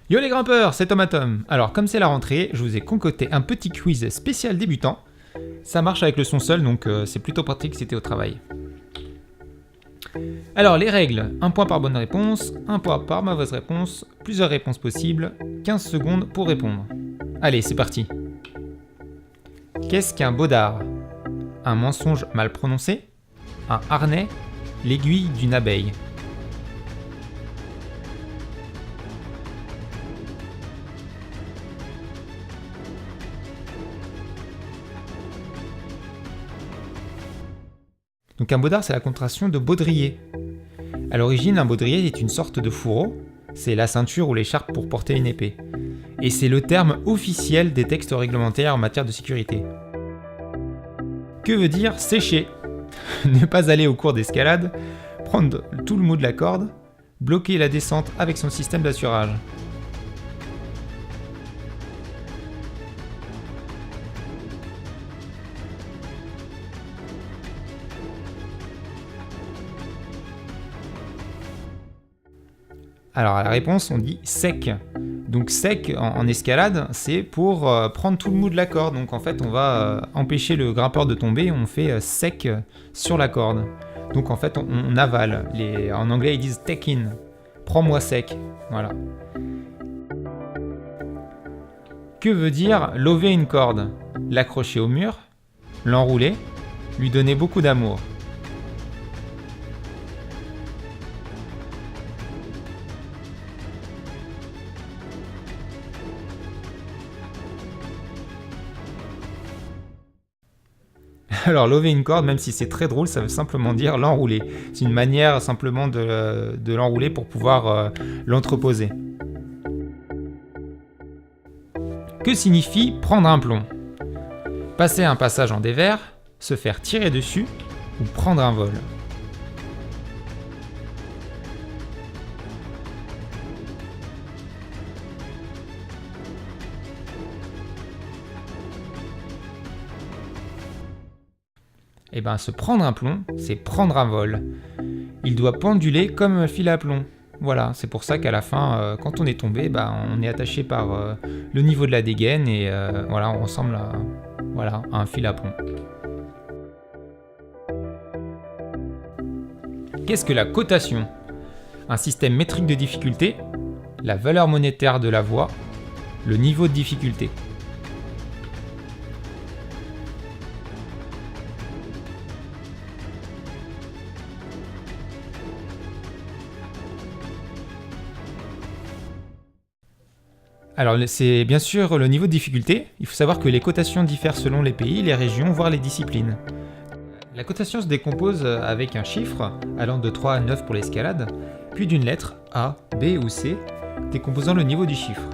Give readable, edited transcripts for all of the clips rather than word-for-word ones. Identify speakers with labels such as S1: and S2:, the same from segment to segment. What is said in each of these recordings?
S1: Yo les grimpeurs, c'est Tomatom. Alors comme c'est la rentrée, je vous ai concocté un petit quiz spécial débutant. Ça marche avec le son seul, donc c'est plutôt pratique si t'es au travail. Alors les règles, 1 point par bonne réponse, 1 point par mauvaise réponse, plusieurs réponses possibles, 15 secondes pour répondre. Allez, c'est parti. Qu'est-ce qu'un baudard? Un mensonge mal prononcé? Un harnais? L'aiguille d'une abeille? Donc un baudard, c'est la contraction de baudrier. À l'origine, un baudrier est une sorte de fourreau, c'est la ceinture ou l'écharpe pour porter une épée. Et c'est le terme officiel des textes réglementaires en matière de sécurité. Que veut dire sécher? Ne pas aller au cours d'escalade, prendre tout le mot de la corde, bloquer la descente avec son système d'assurage. Alors à la réponse, on dit sec. Donc sec en escalade, c'est pour prendre tout le mou de la corde. Donc en fait, on va empêcher le grimpeur de tomber, on fait sec sur la corde. Donc en fait, on avale. En anglais, ils disent take in. Prends-moi sec. Voilà. Que veut dire lover une corde? L'accrocher au mur, l'enrouler, lui donner beaucoup d'amour. Alors, lover une corde, même si c'est très drôle, ça veut simplement dire l'enrouler. C'est une manière simplement de l'enrouler pour pouvoir l'entreposer. Que signifie prendre un plomb? Passer un passage en dévers, se faire tirer dessus ou prendre un vol. Eh bien, se prendre un plomb, c'est prendre un vol. Il doit penduler comme un fil à plomb. Voilà, c'est pour ça qu'à la fin, quand on est tombé, on est attaché par le niveau de la dégaine et voilà, on ressemble à un fil à plomb. Qu'est-ce que la cotation? Un système métrique de difficulté, la valeur monétaire de la voie, le niveau de difficulté. Alors c'est bien sûr le niveau de difficulté. Il faut savoir que les cotations diffèrent selon les pays, les régions, voire les disciplines. La cotation se décompose avec un chiffre allant de 3 à 9 pour l'escalade, puis d'une lettre A, B ou C, décomposant le niveau du chiffre.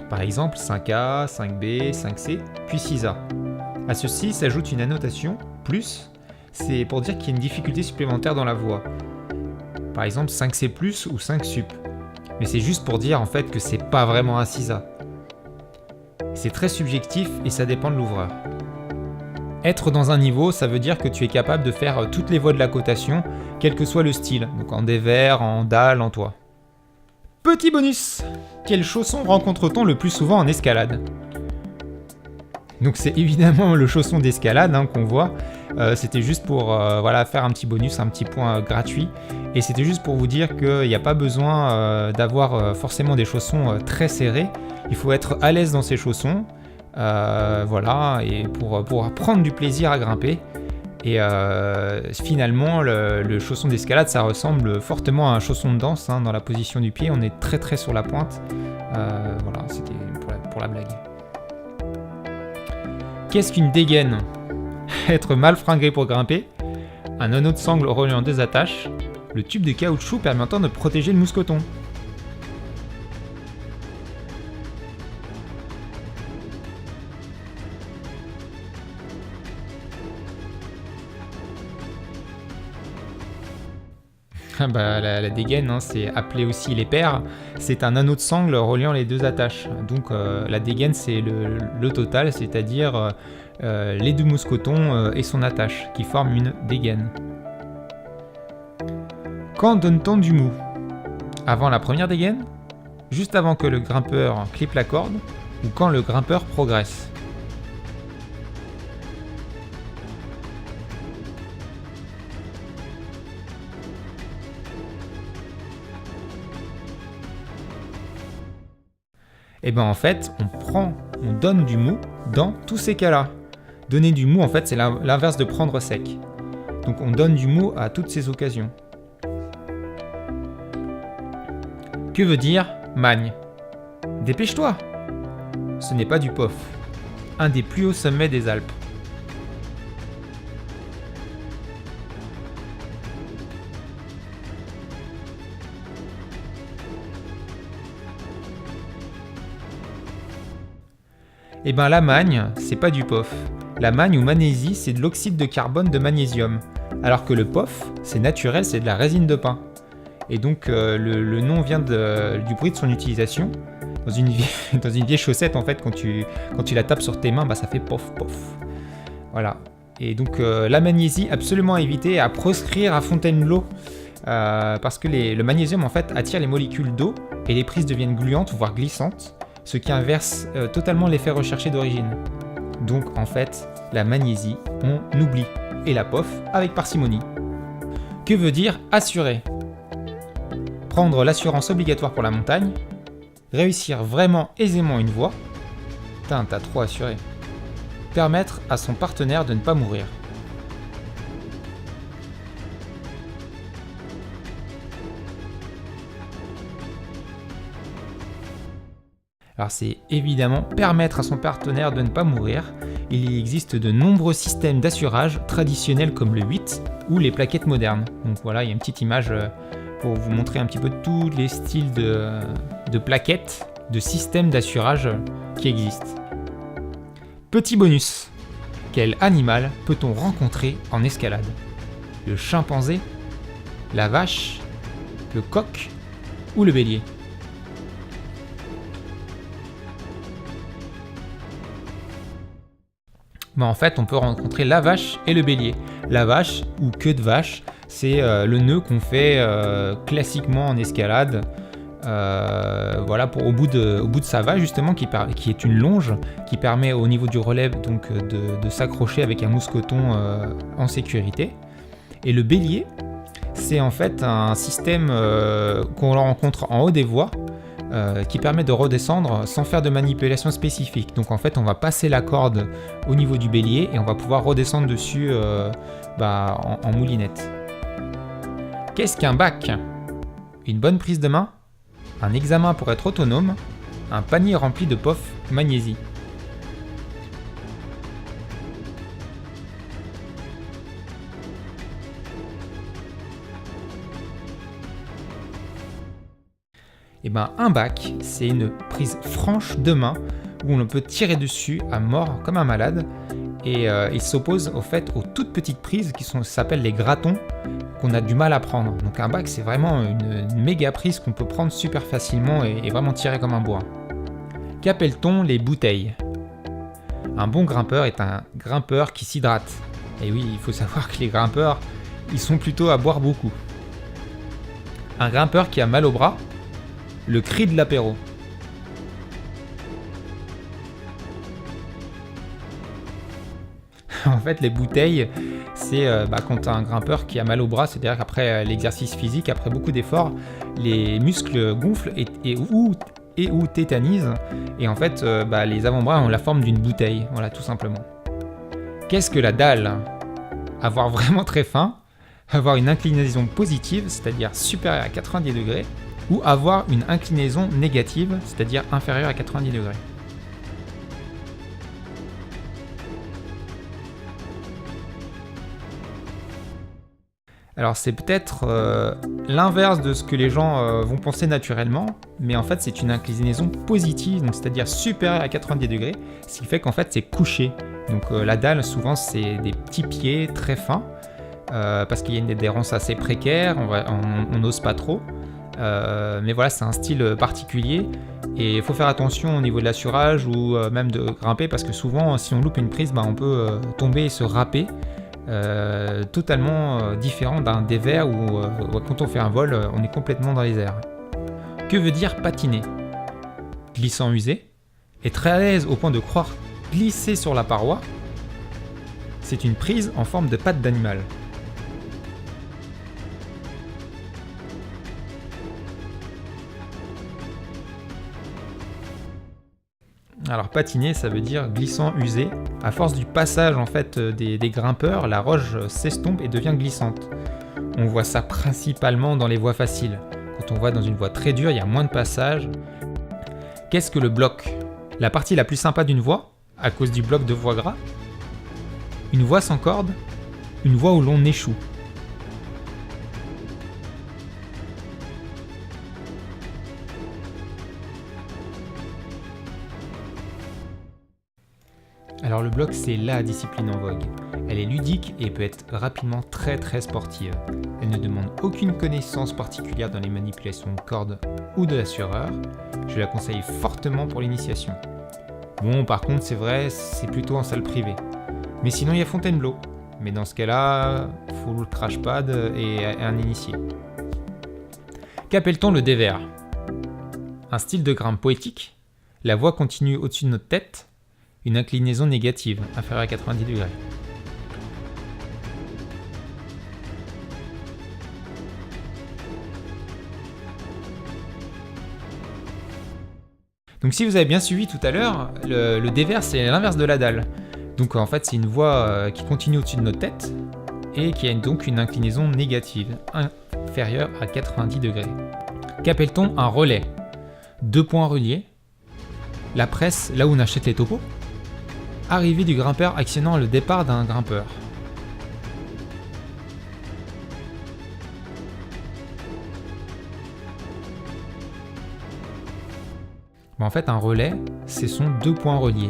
S1: Par exemple 5A, 5B, 5C, puis 6A. À ceci s'ajoute une annotation, plus, c'est pour dire qu'il y a une difficulté supplémentaire dans la voie. Par exemple 5C+, ou 5 sup. Mais c'est juste pour dire en fait que c'est pas vraiment un 6A. C'est très subjectif et ça dépend de l'ouvreur. Être dans un niveau, ça veut dire que tu es capable de faire toutes les voies de la cotation, quel que soit le style, donc en dévers, en dalle, en toit. Petit bonus! Quel chausson rencontre-t-on le plus souvent en escalade? Donc c'est évidemment le chausson d'escalade qu'on voit. C'était juste pour faire un petit bonus, un petit point gratuit. Et c'était juste pour vous dire qu'il n'y a pas besoin d'avoir forcément des chaussons très serrés. Il faut être à l'aise dans ces chaussons. Et pour prendre du plaisir à grimper. Et finalement, le chausson d'escalade, ça ressemble fortement à un chausson de danse dans la position du pied. On est très très sur la pointe. C'était pour la blague. Qu'est-ce qu'une dégaine? Être mal fringué pour grimper, un anneau de sangle reliant 2 attaches, le tube de caoutchouc permettant de protéger le mousqueton. La dégaine, c'est appelé aussi l'épère, c'est un anneau de sangle reliant les 2 attaches. Donc la dégaine, c'est le total, c'est-à-dire les 2 mousquetons et son attache, qui forment une dégaine. Quand donne-t-on du mou? Avant la première dégaine? juste avant que le grimpeur clippe la corde ou quand le grimpeur progresse. Et bien en fait, on donne du mou dans tous ces cas-là. Donner du mou, en fait, c'est l'inverse de prendre sec. Donc on donne du mou à toutes ces occasions. Que veut dire magne? Dépêche-toi! Ce n'est pas du POF, un des plus hauts sommets des Alpes. Et ben la magne, c'est pas du POF. La magne ou magnésie, c'est de l'oxyde de carbone de magnésium. Alors que le POF, c'est naturel, c'est de la résine de pin. Et donc le nom vient du bruit de son utilisation. Dans une vieille chaussette, en fait, quand tu la tapes sur tes mains, bah, ça fait pof pof. Voilà. Et donc la magnésie, absolument à éviter et à proscrire à Fontainebleau. Parce que le magnésium, en fait, attire les molécules d'eau et les prises deviennent gluantes, voire glissantes. Ce qui inverse totalement l'effet recherché d'origine. Donc en fait, la magnésie, on oublie, et la POF avec parcimonie. Que veut dire assurer? Prendre l'assurance obligatoire pour la montagne, réussir vraiment aisément une voie, t'as trop assuré, permettre à son partenaire de ne pas mourir. Alors c'est évidemment permettre à son partenaire de ne pas mourir. Il existe de nombreux systèmes d'assurage traditionnels comme le 8 ou les plaquettes modernes. Donc voilà, il y a une petite image pour vous montrer un petit peu tous les styles de plaquettes, de systèmes d'assurage qui existent. Petit bonus, quel animal peut-on rencontrer en escalade? Le chimpanzé, la vache, le coq ou le bélier? Mais en fait, on peut rencontrer la vache et le bélier. La vache, ou queue de vache, c'est le nœud qu'on fait classiquement en escalade. Voilà, au bout de sa vache, justement, qui est une longe, qui permet au niveau du relais donc, de s'accrocher avec un mousqueton en sécurité. Et le bélier, c'est en fait un système qu'on rencontre en haut des voies, qui permet de redescendre sans faire de manipulation spécifique. Donc en fait on va passer la corde au niveau du bélier et on va pouvoir redescendre dessus en moulinette. Qu'est-ce qu'un bac? Une bonne prise de main, un examen pour être autonome, un panier rempli de POF magnésie. Et ben un bac, c'est une prise franche de main où on peut tirer dessus à mort comme un malade et il s'oppose au fait aux toutes petites prises qui s'appellent les gratons qu'on a du mal à prendre. Donc un bac, c'est vraiment une méga prise qu'on peut prendre super facilement et vraiment tirer comme un bourrin. Qu'appelle-t-on les bouteilles? Un bon grimpeur est un grimpeur qui s'hydrate. Et oui, il faut savoir que les grimpeurs, ils sont plutôt à boire beaucoup. Un grimpeur qui a mal au bras, le cri de l'apéro. En fait, les bouteilles, c'est quand tu as un grimpeur qui a mal au bras, c'est-à-dire qu'après l'exercice physique, après beaucoup d'efforts, les muscles gonflent et ou tétanisent. Et en fait, les avant-bras ont la forme d'une bouteille, voilà, tout simplement. Qu'est-ce que la dalle? Avoir vraiment très faim, avoir une inclinaison positive, c'est-à-dire supérieure à 90 degrés, ou avoir une inclinaison négative, c'est-à-dire inférieure à 90 degrés. Alors c'est peut-être l'inverse de ce que les gens vont penser naturellement, mais en fait c'est une inclinaison positive, donc c'est-à-dire supérieure à 90 degrés, ce qui fait qu'en fait c'est couché. Donc la dalle souvent c'est des petits pieds très fins, parce qu'il y a une adhérence assez précaire, on n'ose pas trop. Mais voilà, c'est un style particulier et il faut faire attention au niveau de l'assurage ou même de grimper parce que souvent si on loupe une prise, on peut tomber et se râper, totalement différent d'un dévers où quand on fait un vol, on est complètement dans les airs. Que veut dire patiner? glissant usé, est très à l'aise au point de croire glisser sur la paroi, c'est une prise en forme de patte d'animal. Alors patiner, ça veut dire glissant usé. À force du passage en fait des grimpeurs, la roche s'estompe et devient glissante. On voit ça principalement dans les voies faciles. Quand on voit dans une voie très dure, il y a moins de passage. Qu'est-ce que le bloc? La partie la plus sympa d'une voie, à cause du bloc de voie gras? Une voie sans corde? Une voie où l'on échoue. Alors le bloc, c'est la discipline en vogue. Elle est ludique et peut être rapidement très sportive. Elle ne demande aucune connaissance particulière dans les manipulations de cordes ou de l'assureur. Je la conseille fortement pour l'initiation. Bon, par contre, c'est vrai, c'est plutôt en salle privée. Mais sinon, il y a Fontainebleau. Mais dans ce cas-là, faut le crash pad et un initié. Qu'appelle-t-on le dévers? Un style de grimpe poétique? La voie continue au-dessus de notre tête? Une inclinaison négative, inférieure à 90 degrés. Donc si vous avez bien suivi tout à l'heure, le dévers c'est l'inverse de la dalle. Donc en fait c'est une voie qui continue au-dessus de notre tête et qui a donc une inclinaison négative, inférieure à 90 degrés. Qu'appelle-t-on un relais? 2 points reliés, la presse là où on achète les topos, arrivée du grimpeur actionnant le départ d'un grimpeur. En fait, un relais, ce sont 2 points reliés,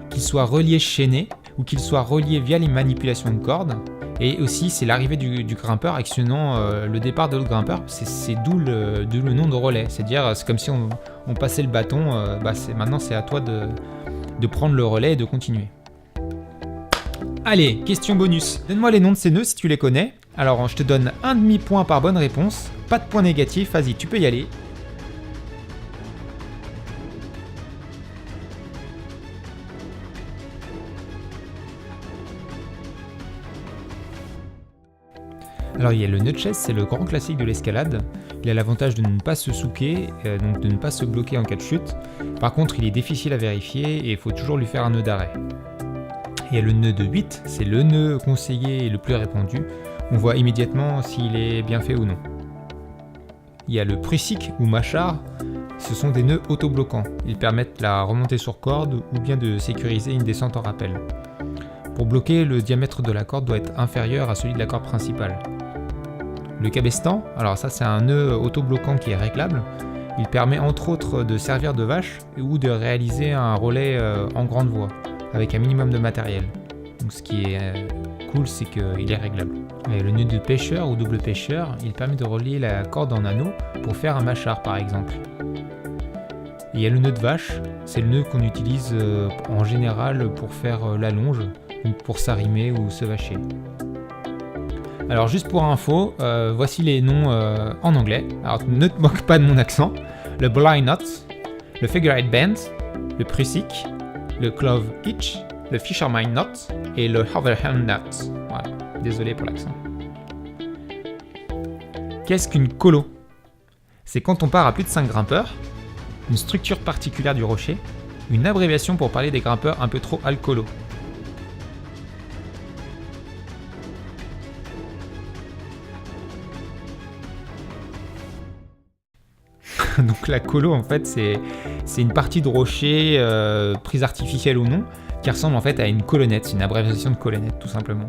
S1: qu'ils soient reliés chaînés ou qu'ils soient reliés via les manipulations de cordes. Et aussi, c'est l'arrivée du grimpeur actionnant le départ de l'autre grimpeur. C'est d'où le nom de relais. C'est-à-dire, c'est comme si on passait le bâton. Maintenant, c'est à toi de prendre le relais et de continuer. Allez, question bonus. Donne-moi les noms de ces nœuds si tu les connais. Alors, je te donne un demi-point par bonne réponse. Pas de point négatif. Vas-y, tu peux y aller. Alors il y a le nœud de chaise, c'est le grand classique de l'escalade. Il a l'avantage de ne pas se souquer, donc de ne pas se bloquer en cas de chute. Par contre, il est difficile à vérifier et il faut toujours lui faire un nœud d'arrêt. Il y a le nœud de 8, c'est le nœud conseillé et le plus répandu. On voit immédiatement s'il est bien fait ou non. Il y a le prussique ou mâchard, ce sont des nœuds autobloquants. Ils permettent la remontée sur corde ou bien de sécuriser une descente en rappel. Pour bloquer, le diamètre de la corde doit être inférieur à celui de la corde principale. Le cabestan, alors ça c'est un nœud autobloquant qui est réglable. Il permet entre autres de servir de vache ou de réaliser un relais en grande voie, avec un minimum de matériel. Donc ce qui est cool, c'est qu'il est réglable. Et le nœud de pêcheur ou double pêcheur, il permet de relier la corde en anneau pour faire un mâchard par exemple. Et il y a le nœud de vache, c'est le nœud qu'on utilise en général pour faire la longe, pour s'arrimer ou se vacher. Alors juste pour info, voici les noms en anglais. Alors ne te moque pas de mon accent. Le blind knot, le figure-eight bend, le prussique, le clove hitch, le fisherman knot et le overhand knot. Voilà, désolé pour l'accent. Qu'est-ce qu'une colo? C'est quand on part à plus de 5 grimpeurs, une structure particulière du rocher, une abréviation pour parler des grimpeurs un peu trop alcoolos. Donc la colo en fait c'est une partie de rocher, prise artificielle ou non, qui ressemble en fait à une colonnette, c'est une abréviation de colonnette tout simplement.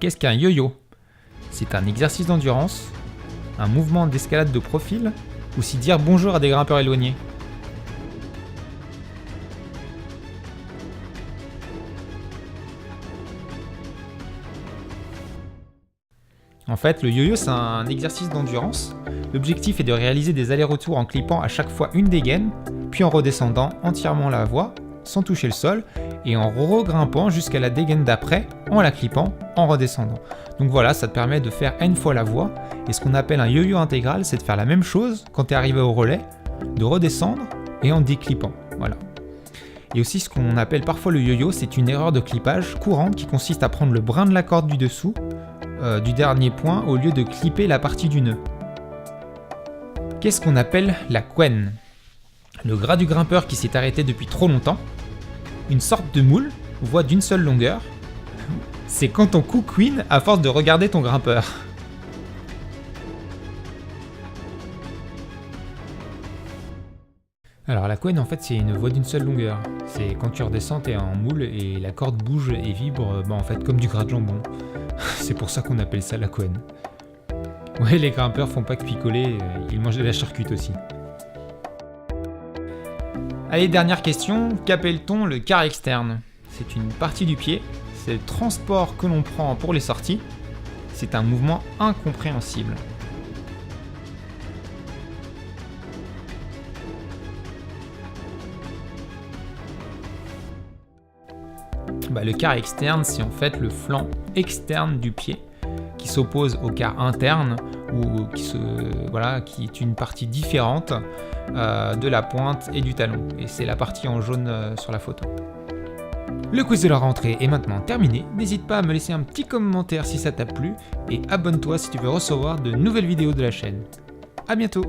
S1: Qu'est-ce qu'un yo-yo? C'est un exercice d'endurance, un mouvement d'escalade de profil, ou si dire bonjour à des grimpeurs éloignés. En fait, le yo-yo c'est un exercice d'endurance. L'objectif est de réaliser des allers-retours en clippant à chaque fois une dégaine, puis en redescendant entièrement la voie, sans toucher le sol, et en regrimpant jusqu'à la dégaine d'après, en la clippant, en redescendant. Donc voilà, ça te permet de faire n fois la voie, et ce qu'on appelle un yo-yo intégral, c'est de faire la même chose quand tu es arrivé au relais, de redescendre, et en déclippant. Voilà. Et aussi ce qu'on appelle parfois le yo-yo, c'est une erreur de clippage courante qui consiste à prendre le brin de la corde du dessous, du dernier point, au lieu de clipper la partie du nœud. Qu'est-ce qu'on appelle la quenne? Le gras du grimpeur qui s'est arrêté depuis trop longtemps, une sorte de moule, voie d'une seule longueur. C'est quand ton cou couine à force de regarder ton grimpeur. Alors la quenne en fait c'est une voie d'une seule longueur. C'est quand tu redescends t'es en moule et la corde bouge et vibre en fait comme du gras de jambon. C'est pour ça qu'on appelle ça la quenne. Ouais, les grimpeurs font pas que picoler, ils mangent de la charcute aussi. Allez, dernière question, qu'appelle-t-on le quart externe? C'est une partie du pied, c'est le transport que l'on prend pour les sorties. C'est un mouvement incompréhensible. Le quart externe, c'est en fait le flanc externe du pied qui s'oppose au quart interne ou qui est une partie différente de la pointe et du talon. Et c'est la partie en jaune sur la photo. Le quiz de la rentrée est maintenant terminé. N'hésite pas à me laisser un petit commentaire si ça t'a plu et abonne-toi si tu veux recevoir de nouvelles vidéos de la chaîne. A bientôt!